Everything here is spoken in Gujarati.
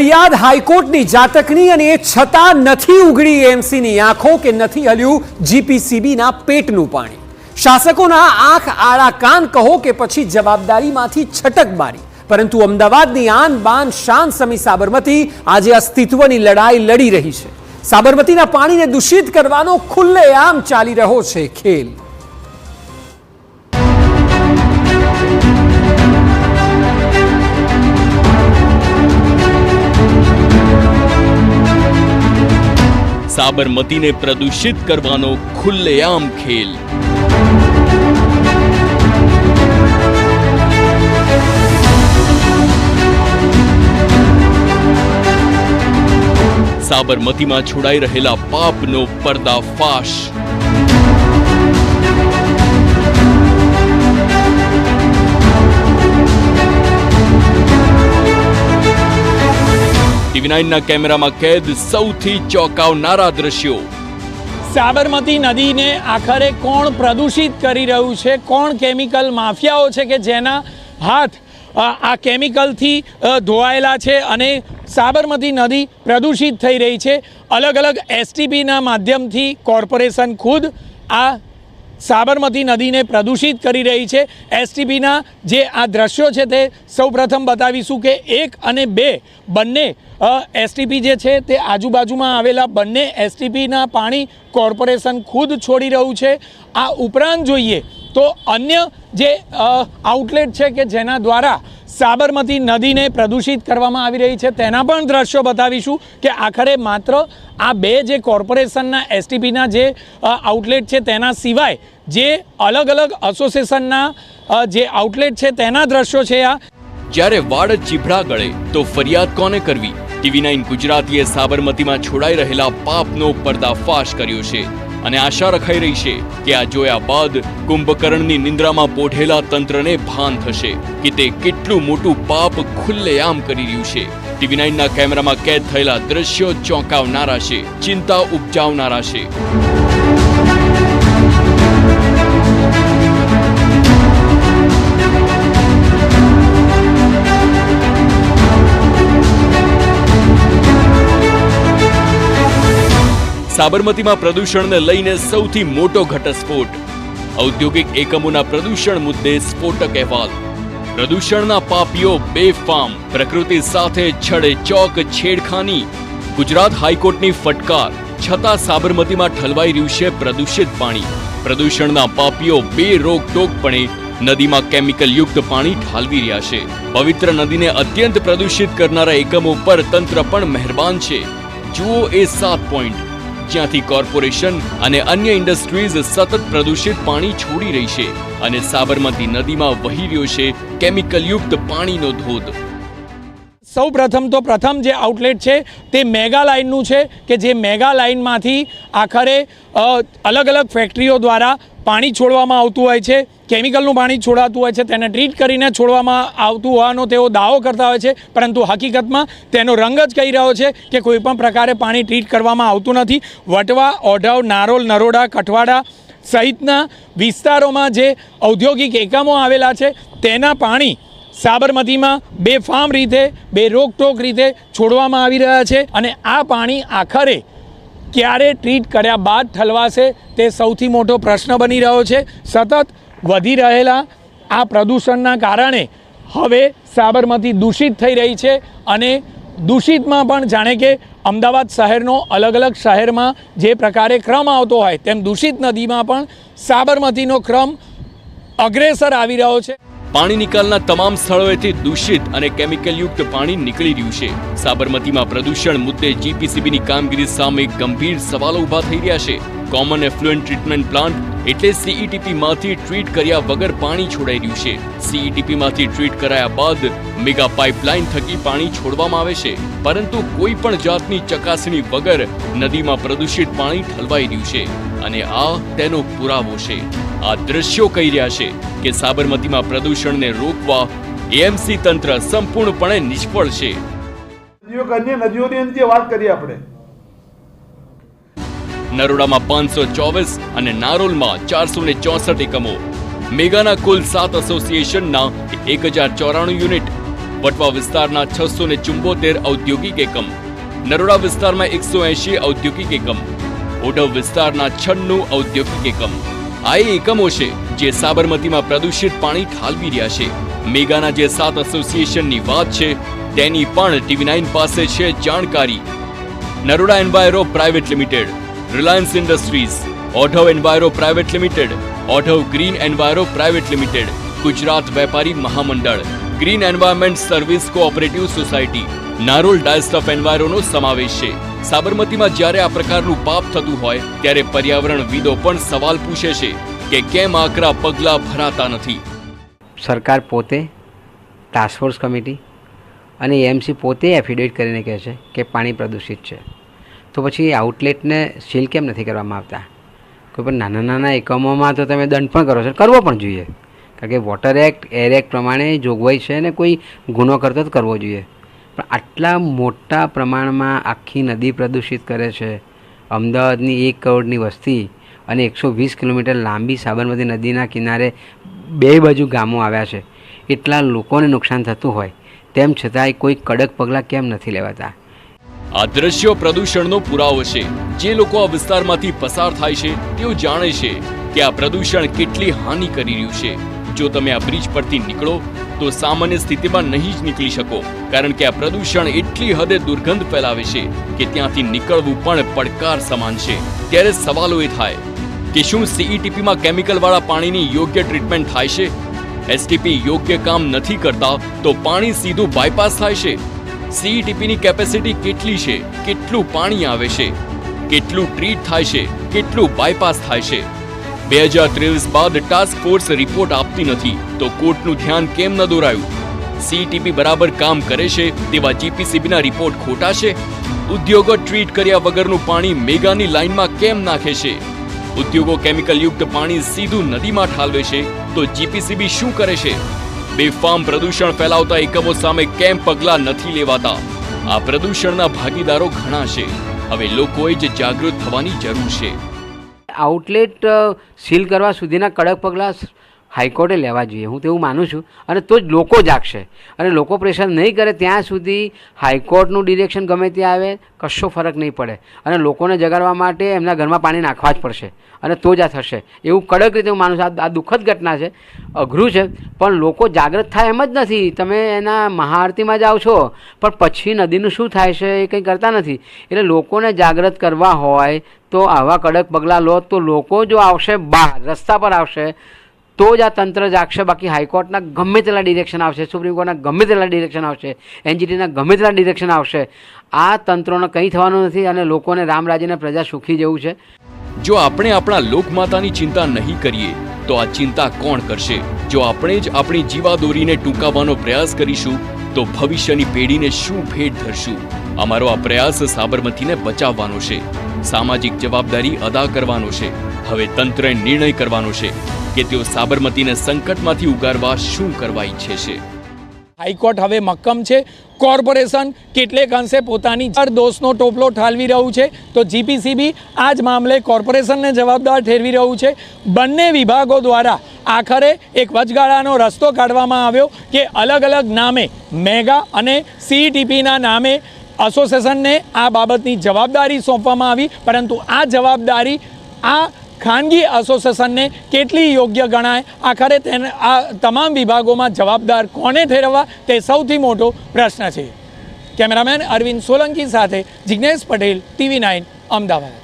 ફરિયાદ હાઈકોર્ટની જાતકની અને એ છતાં નથી ઉઘડી એએમસીની આંખો કે નથી હલ્યું જીપીસીબીના પેટનું પાણી। શાસકોના આંખ આડા કાન કહો કે પછી જવાબદારીમાંથી છટકબારી, પરંતુ અમદાવાદની આન બાન શાન સમી સાબરમતી આજે અસ્તિત્વની લડાઈ લડી રહી છે। સાબરમતીના પાણીને દૂષિત કરવાનો ખુલ્લેઆમ ચાલી રહ્યો છે ખેલ। साबरमती ने प्रदूषित करवानो खुल्लेआम खेल। साबरमती में छोड़ाई रहेला पापनो पर्दाफाश। टीवी9 ना कैमरा में कैद सौथी चौंकावनारा दृश्यों। साबरमती नदी ने आखरे कोण प्रदूषित करी रह्यु छे, कोण केमिकल माफियाओ छे के जेना हाथ आ केमिकल थी धोवायेला छे अने साबरमती नदी प्रदूषित थई रही छे। अलग अलग एसटीपी ना माध्यम थी कॉर्पोरेशन खुद आ साबरमती नदी ने प्रदूषित करी रही है। एसटीपी ना जे आ दृश्यों छे ते सौ प्रथम बतावीशुं के 1 અને 2 बंने एसटीपी जे छे ते आजूबाजू में आवेला बंने एसटीपी ना पाणी कॉर्पोरेशन खुद छोड़ी रह्यु छे। आ उपरांत जोईए तो अन्य जे आउटलेट छे के जेना द्वारा साबरमती नदी ने प्रदूषित करवामां आवी रही है तेना पण दृश्यों बतावीशुं के आखरे मात्र आ 2 जे कॉर्पोरेशनना एसटीपीना जे आउटलेट छे तेना सिवाय जे अलग अलग एसोसिएशनना जे आउटलेट छे तेना दृश्यों छे। आ ज्यारे वाड़ चीभड़ा गळे तो फरियाद कोने करवी? टीवी9 गुजरातीए साबरमतीमां छोड़ाई रहेला पापनो पर्दाफाश कर्यो छे અને આશા રખાઈ રહી છે કે આ જોયા બાદ કુંભકર્ણની નિંદ્રામાં પોઢેલા તંત્રને ભાન થશે કે તે કેટલું મોટું પાપ ખુલ્લેઆમ કરી રહ્યું છે। ટીવી9ના કેમેરામાં કેદ થયેલા દ્રશ્યો ચોંકાવનારા છે, ચિંતા ઉપજાવનારા છે। साबरमती में प्रदूषण ने लईने सौथी मोटो घटस्फोट। औद्योगिक एकमोना प्रदूषण मुद्दे स्फोटक अहेवाल। प्रदूषणना पापीओ बेफाम, प्रकृति साथे छड़े चौक छेड़खानी। गुजरात हाईकोर्टनी फटकार, छता साबरमती में ठलवाई रह्यु छे प्रदूषित पाणी। प्रदूषणना पापीओ बे रोकटोकपणे नदी में केमिकल युक्त पाणी ठालवी रह्या छे। पवित्र नदी ने अत्यंत प्रदूषित करनारा एकमों पर तंत्र पण मेहरबान छे। जुओ ए 7 पॉइंट ज्यांथी कॉर्पोरेशन अने अन्य इंडस्ट्रीज सतत प्रदूषित पाणी छोड़ी रही छे अने साबरमती नदी में वही रह्यो छे केमिकल युक्त पाणीनो धोध। सौ प्रथम तो प्रथम जे आउटलेट छे ते मेगा लाइननु छे के जे मेगा लाइन मांथी आखरे अलग अलग फैक्टरीओ द्वारा पाणी छोड़वामां आवतुं होय छे। केमिकलनुं पाणी छोड़ातुं होय छे, तेने ट्रीट करीने छोड़वामां आवतुं होવાનો તેઓ દાવો કરતા હોય છે, પરંતુ હકીકતમાં તેનો રંગ જ કહી રહ્યો છે કે કોઈ પણ પ્રકારે પાણી ટ્રીટ કરવામાં આવતું નથી। વટવા, ઓઢવ, નારોલ, નરોડા, કઠવાડા સહિતના વિસ્તારોમાં જે ઔદ્યોગિક એકમો આવેલા છે તેના પાણી સાબરમતીમાં બેફામ રીતે, બેરોકટોક રીતે છોડવામાં આવી રહ્યા છે અને આ પાણી આખરે ક્યારે ટ્રીટ કર્યા બાદ ઠલવાશે તે સૌથી મોટો પ્રશ્ન બની રહ્યો છે। સતત વધી રહેલા આ પ્રદૂષણના કારણે હવે સાબરમતી દૂષિત થઈ રહી છે અને દૂષિતમાં પણ જાણે કે અમદાવાદ શહેરનો અલગ અલગ શહેરમાં જે પ્રકારે ક્રમ આવતો હોય તેમ દૂષિત નદીમાં પણ સાબરમતીનો ક્રમ અગ્રેસર આવી રહ્યો છે। पाणी निकालना तमाम स्थळोएथी दूषित अने केमिकल युक्त पाणी निकली रह्युं छे। साबरमतीमां प्रदूषण मुद्दे जीपीसीबीनी कामगीरी सामे गंभीर सवालो उभा थई रह्या छे। कॉमन एफ्लुएंट ट्रीटमेंट प्लांट एटले सीईटीपी मांथी ट्रीट कर्या वगर पाणी छोड़ाई रह्युं छे। सीईटीपी मांथी ट्रीट कराया बाद मेगा पाइपलाइन थकी पाणी छोड़वामां आवे छे, परंतु कोई पण जातनी चकासणी वगर नदीमां प्रदूषित पाणी ठलवाई रह्युं छे અને આ તેનો પુરાવો છે। આ દ્રશ્યો કહી રહ્યા છે કે સાબરમતીમાં પ્રદૂષણને રોકવા એએમસી તંત્ર સંપૂર્ણપણે નિષ્ફળ છે। અન્ય નદીઓની અંતે વાત કરીએ આપણે, નરોડામાં 524 અને નારોલમાં 464 એકમો, મેગાના કુલ 7 એસોસિએશનના 1094 યુનિટ, વટવા વિસ્તારના 674 ઔદ્યોગિક એકમ, નરોડા વિસ્તારમાં 180 ઔદ્યોગિક એકમ, ઓઢવ વિસ્તારના 96 ઔદ્યોગિક એકમ. આ એ એકમો છે જે સાબરમતીમાં પ્રદૂષિત પાણી ઠાલવી રહ્યા છે. મેગાના જે 7 એસોસિએશનની વાત છે તેની પણ TV9 પાસે છે જાણકારી. Naroda enviro private limited, Reliance Industries, Odhav enviro private limited, Odhav green enviro private limited, Gujarat Vepari Mahamandal, green environment service cooperative society, Narol dyestuff એન્વાયરોનો સમાવેશ છે. સાબરમતીમાં જ્યારે આ પ્રકારનું પાપ થતું હોય ત્યારે પર્યાવરણવિદો પણ સવાલ પૂછે છે કે કેમ આકરા પગલાં ભરાતા નથી. સરકાર પોતે, ટાસ્કફોર્સ કમિટી અને એએમસી પોતે એફિડેવિટ કરીને કહે છે કે પાણી પ્રદૂષિત છે, તો પછી આઉટલેટને સીલ કેમ નથી કરવામાં આવતા? કોઈ પણ નાના નાના એકમોમાં તો તમે દંડ પણ કરો છો, કરવો પણ જોઈએ, કારણ કે વોટર એક્ટ, એર એક્ટ પ્રમાણે જોગવાઈ છે ને કોઈ ગુનો કરતો જ કરવો જોઈએ. પણ આટલા મોટા પ્રમાણમાં આખી નદી પ્રદૂષિત કરે છે. અમદાવાદની 1 કરોડની વસ્તી અને 120 કિલોમીટર લાંબી સાબરમતી નદીના કિનારે 2 બાજુ ગામો આવ્યા છે. એટલા લોકોને નુકસાન થતું હોય તેમ છતાંય કોઈ કડક પગલાં કેમ નથી લેવાતા? આ દ્રશ્યો પ્રદૂષણનો પુરાવો છે. જે લોકો આ વિસ્તારમાંથી પસાર થાય છે તેઓ જાણે છે કે આ પ્રદૂષણ કેટલી હાનિ કરી રહ્યું છે. જો તમે આ બ્રિજ પરથી નીકળો તો સામાન્ય સ્થિતિમાં નહીં જ નીકળી શકો, કારણ કે આ પ્રદૂષણ એટલી હદે દુર્ગંધ ફેલાવે છે કે ત્યાંથી નીકળવું પણ પડકાર સમાન છે. ત્યારે સવાલો એ થાય કે શું CETPમાં કેમિકલવાળા પાણીની યોગ્ય ટ્રીટમેન્ટ થાય છે? STP યોગ્ય કામ નથી કરતા તો પાણી સીધું બાયપાસ થાય છે. CETPની કેપેસિટી કેટલી છે? કેટલું પાણી આવે છે? કેટલું ટ્રીટ થાય છે? કેટલું બાયપાસ થાય છે? 2023 બાદ ટાસ્ક ફોર્સ રિપોર્ટ આપતી નથી તો કોર્ટનું ધ્યાન કેમ ન દોરાયું? CETP બરાબર કામ કરે છે તેવા GPCBના રિપોર્ટ ખોટા છે? ઉદ્યોગો ટ્રીટ કર્યા વગરનું પાણી મેગાની લાઇનમાં કેમ નાખે છે? ઉદ્યોગો કેમિકલયુક્ત પાણી સીધું નદીમાં ઠાલવે છે તો GPCB શું કરે છે? બેફામ પ્રદૂષણ ફેલાવતા એકમો સામે કેમ પગલાં નથી લેવાતા? આ પ્રદૂષણના ભાગીદારો ઘણા છે. હવે લોકોએ જ જાગૃત થવાની જરૂર છે. આઉટલેટ સીલ કરવા સુધીના કડક પગલાં હાઈકોર્ટે લેવા જોઈએ, હું તેવું માનું છું. અને તો જ લોકો જાગશે. અને લોકો પ્રેશર નહીં કરે ત્યાં સુધી હાઈકોર્ટનું ડિરેક્શન ગમે ત્યાં આવે કશો ફરક નહીં પડે. અને લોકોને જગાડવા માટે એમના ઘરમાં પાણી નાખવા જ પડશે અને તો જ આ થશે. એવું કડક રીતે હું માનું છું. આ દુઃખદ ઘટના છે, અઘરું છે, પણ લોકો જાગૃત થાય એમ જ નથી. તમે એના મહાઆરતીમાં જાઓ છો પણ પછી નદીનું શું થાય છે એ કંઈ કરતા નથી. એટલે લોકોને જાગૃત કરવા હોય તો આવા કડક પગલાં લો તો લોકો જો આવશે, બહાર રસ્તા પર આવશે તો જ આ તંત્ર જાગશે. બાકી હાઈકોર્ટના ગમે તેટલા ડિરેક્શન આવશે, સુપ્રીમ કોર્ટના ગમે તેટલા ડિરેક્શન આવશે, NGTના ગમે તેટલા ડિરેક્શન આવશે, આ તંત્રોને કંઈ થવાનું નથી અને લોકોને રામ રાજ્યને પ્રજા સુખી જેવું છે. જો આપણે આપણા લોકમાતાની ચિંતા નહીં કરીએ તો આ ચિંતા કોણ કરશે? જો આપણે જ આપણી જીવાદોરીને ટૂંકાવવાનો પ્રયાસ કરીશું તો ભવિષ્યની પેઢીને શું ભેટ ધરશું? અમારો આ પ્રયાસ સાબરમતીને બચાવવાનો છે, સામાજિક જવાબદારી અદા કરવાનો છે. હવે તંત્રએ નિર્ણય કરવાનો છે કે તેઓ સાબરમતીને સંકટમાંથી ઉગારવા શું કરવા ઈચ્છે છે. હાઈકોર્ટ હવે મક્કમ છે. કોર્પોરેશન કેટલેક અંશે પોતાની દોષનો ટોપલો ઠાલવી રહ્યું છે તો GPCB આ જ મામલે કોર્પોરેશનને જવાબદાર ઠેરવી રહ્યું છે. બંને વિભાગો દ્વારા આખરે એક વચગાળાનો રસ્તો કાઢવામાં આવ્યો કે અલગ અલગ નામે મેગા અને CETPના નામે એસોસિએશનને આ બાબતની જવાબદારી સોંપવામાં આવી, પરંતુ આ જવાબદારી આ ખાનગી એસોસિએશનને કેટલી યોગ્ય ગણાય? આખરે તેને આ તમામ વિભાગોમાં જવાબદાર કોને ઠેરવવા તે સૌથી મોટો પ્રશ્ન છે. કેમેરામેન અરવિંદ સોલંકી સાથે જિજ્ઞેશ પટેલ, TV9 અમદાવાદ.